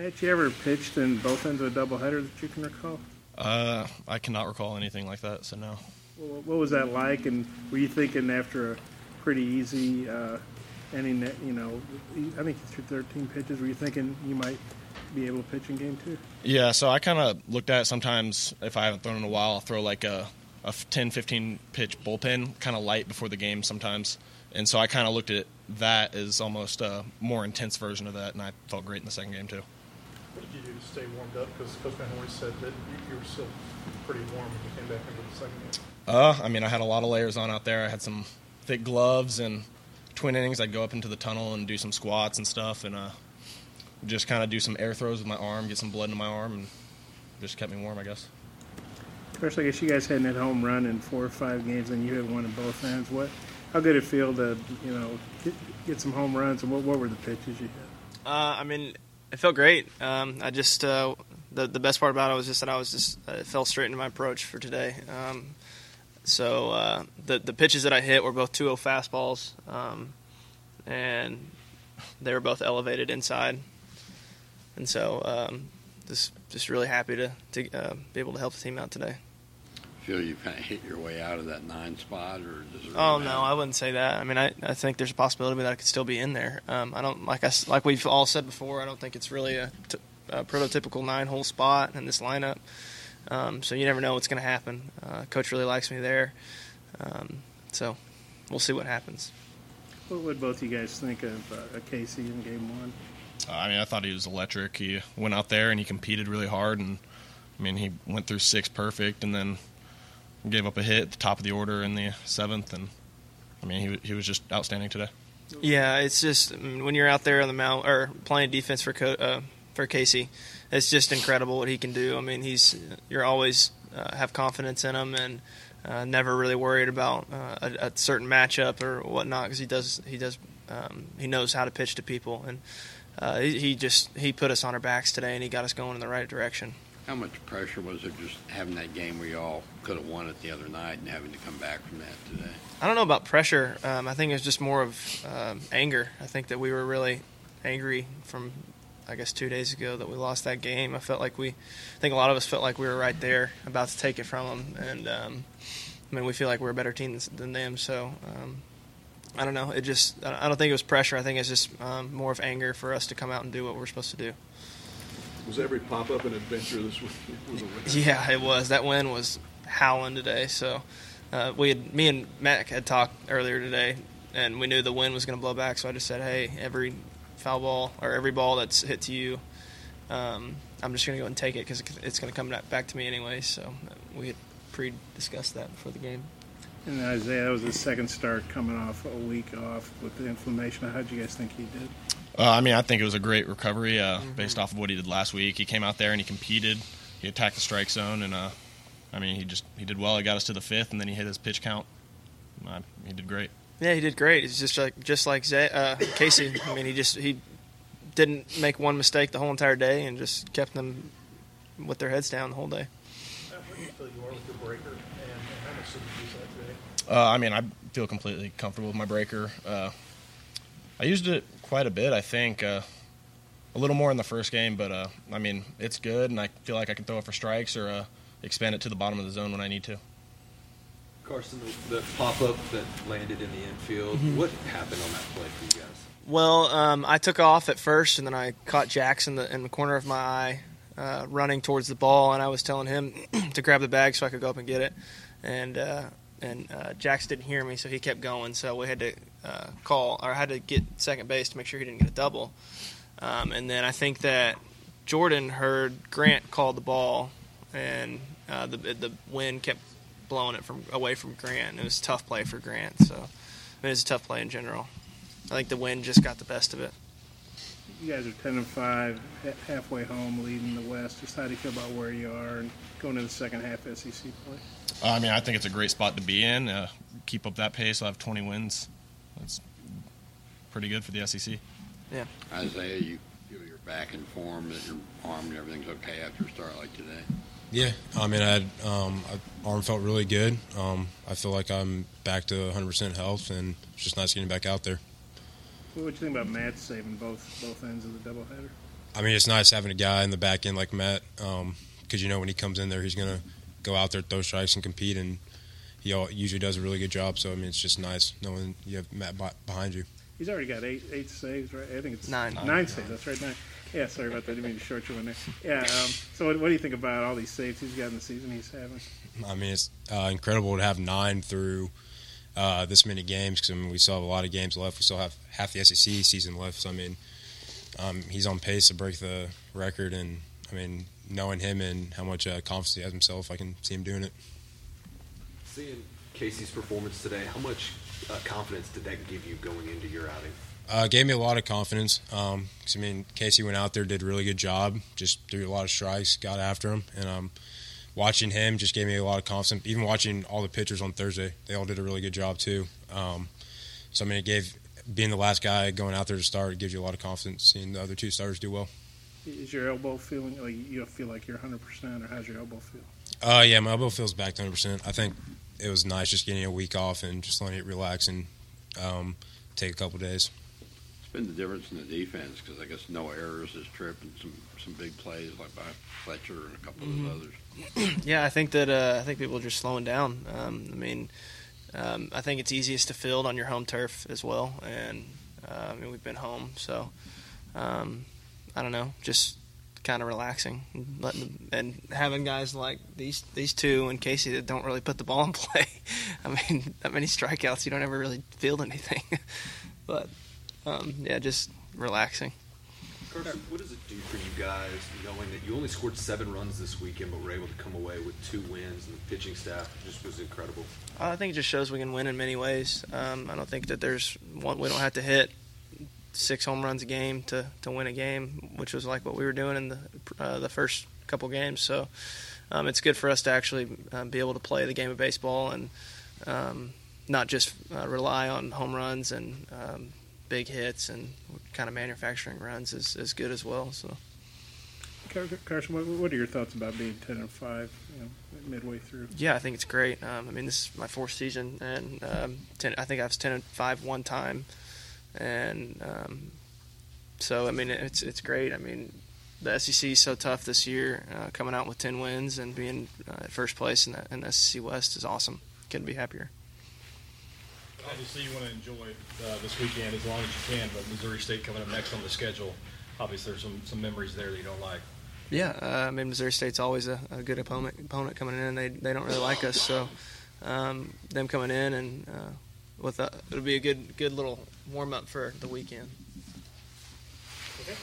Matt, you ever pitched in both ends of a doubleheader that you can recall? I cannot recall anything like that, so no. Well, what was that like, and were you thinking after a pretty easy inning, I think you threw 13 pitches, were you thinking you might be able to pitch in game 2? Yeah, so I kind of looked at it sometimes. If I haven't thrown in a while, I'll throw like a 10, 15 pitch bullpen, kind of light before the game sometimes. And so I kind of looked at that as almost a more intense version of that, and I felt great in the second game too. What did you do to stay warmed up? Because Coach Van Horn said that you were still pretty warm when you came back into the second game. I had a lot of layers on out there. I had some thick gloves, and between innings I'd go up into the tunnel and do some squats and stuff, and just kind of do some air throws with my arm, get some blood into my arm, and just kept me warm, I guess. Especially, I guess you guys hadn't hit home run in 4 or 5 games, and you had one in both ends. How good did it feel to, get some home runs, and what were the pitches you hit? It felt great. I just the best part about it was just that it fell straight into my approach for today. So the pitches that I hit were both 2-0 fastballs, and they were both elevated inside. And so just really happy to be able to help the team out today. Feel you kind of hit your way out of that 9 spot, or does it? Oh no, I wouldn't say that. I think there's a possibility that I could still be in there. I don't like we've all said before. I don't think it's really a prototypical 9-hole spot in this lineup. So you never know what's going to happen. Coach really likes me there, so we'll see what happens. What would both you guys think of Casey in game 1? I thought he was electric. He went out there and he competed really hard, and he went through 6 perfect, and then gave up a hit at the top of the order in the 7th, and he was just outstanding today. Yeah, it's just when you're out there on the mound or playing defense for Casey, it's just incredible what he can do. You're always have confidence in him, and never really worried about a certain matchup or whatnot, because he knows how to pitch to people, and he put us on our backs today, and he got us going in the right direction. How much pressure was it just having that game where you all could have won it the other night and having to come back from that today? I don't know about pressure. I think it was just more of anger. I think that we were really angry from, 2 days ago that we lost that game. I think a lot of us felt like we were right there about to take it from them. And, we feel like we're a better team than them. So, I don't know. I don't think it was pressure. I think it's just more of anger for us to come out and do what we're supposed to do. Was every pop-up an adventure this week? Yeah, it was. That wind was howling today. So me and Matt had talked earlier today, and we knew the wind was going to blow back. So I just said, hey, every foul ball or every ball that's hit to you, I'm just going to go and take it because it's going to come back to me anyway. So we had pre-discussed that before the game. And Isaiah, that was his second start coming off a week off with the inflammation. How did you guys think he did? I think it was a great recovery based off of what he did last week. He came out there and he competed. He attacked the strike zone, and he did well. He got us to the 5th, and then he hit his pitch count. He did great. Yeah, he did great. It's just like Casey. He didn't make one mistake the whole entire day, and just kept them with their heads down the whole day. How do you feel you are with your breaker, and how much did you use that today? I feel completely comfortable with my breaker. I used it quite a bit, I think. A little more in the first game, but it's good, and I feel like I can throw it for strikes or expand it to the bottom of the zone when I need to. Carson, the pop-up that landed in the infield, what happened on that play for you guys? Well, I took off at first, and then I caught Jax in the corner of my eye running towards the ball, and I was telling him to grab the bag so I could go up and get it. And Jax didn't hear me, so he kept going. So we had to I had to get second base to make sure he didn't get a double. And then I think that Jordan heard Grant call the ball, and the wind kept blowing it away from Grant. It was a tough play for Grant. So it was a tough play in general. I think the wind just got the best of it. You guys are 10-5, halfway home, leading the West. Just how do you feel about where you are and going into the second half SEC play? I think it's a great spot to be in. Keep up that pace. I'll have 20 wins. That's pretty good for the SEC. Yeah. Isaiah, you feel you're back in form, that your arm and everything's okay after a start like today? Yeah. Arm felt really good. I feel like I'm back to 100% health, and it's just nice getting back out there. What do you think about Matt saving both ends of the doubleheader? I mean, it's nice having a guy in the back end like Matt, because when he comes in there, he's going to go out there, throw strikes, and compete, and he usually does a really good job. So, I mean, it's just nice knowing you have Matt behind you. He's already got eight saves, right? I think it's 9 saves. That's right, 9. Yeah, sorry about that. I didn't mean to short you one there. Yeah. So, what do you think about all these saves he's got in the season he's having? I mean, it's incredible to have 9 through this many games, because we still have a lot of games left. We still have half the SEC season left. So, I mean, he's on pace to break the record, and I mean, knowing him and how much confidence he has himself, I can see him doing it. Seeing Casey's performance today, how much confidence did that give you going into your outing? Gave me a lot of confidence. 'Cause, I mean, Casey went out there, did a really good job, just threw a lot of strikes, got after him, and watching him just gave me a lot of confidence. Even watching all the pitchers on Thursday, they all did a really good job too. So I mean, being the last guy going out there to start, it gives you a lot of confidence seeing the other 2 starters do well. Is your elbow feeling like you feel like you're 100%, or how's your elbow feel? Yeah, my elbow feels back to 100%. I think it was nice just getting a week off and just letting it relax and take a couple days. It's been the difference in the defense, because I guess no errors this trip, and some big plays like by Fletcher and a couple of others. Yeah, I think that people are just slowing down. I think it's easiest to field on your home turf as well, and we've been home, so I don't know, just kind of relaxing, and having guys like these 2 and Casey that don't really put the ball in play. I mean, that many strikeouts, you don't ever really field anything. But just relaxing. Carson, what does it do for you guys knowing that you only scored 7 runs this weekend, but were able to come away with 2 wins, and the pitching staff just was incredible? I think it just shows we can win in many ways. I don't think that we don't have to hit 6 home runs a game to win a game, which was like what we were doing in the first couple games. So it's good for us to actually be able to play the game of baseball and not just rely on home runs and big hits, and kind of manufacturing runs is good as well. So, Carson, what are your thoughts about being 10-5, midway through? Yeah, I think it's great. This is my 4th season, and I think I was 10-5 one time, and so it's great. I mean, the SEC is so tough this year. Coming out with 10 wins and being at first place in the SEC West is awesome. Couldn't be happier. Obviously, you want to enjoy this weekend as long as you can, but Missouri State coming up next on the schedule, obviously there's some memories there that you don't like. Yeah, Missouri State's always a good opponent coming in. They don't really like us, so them coming in and it'll be a good little warm up for the weekend. Okay.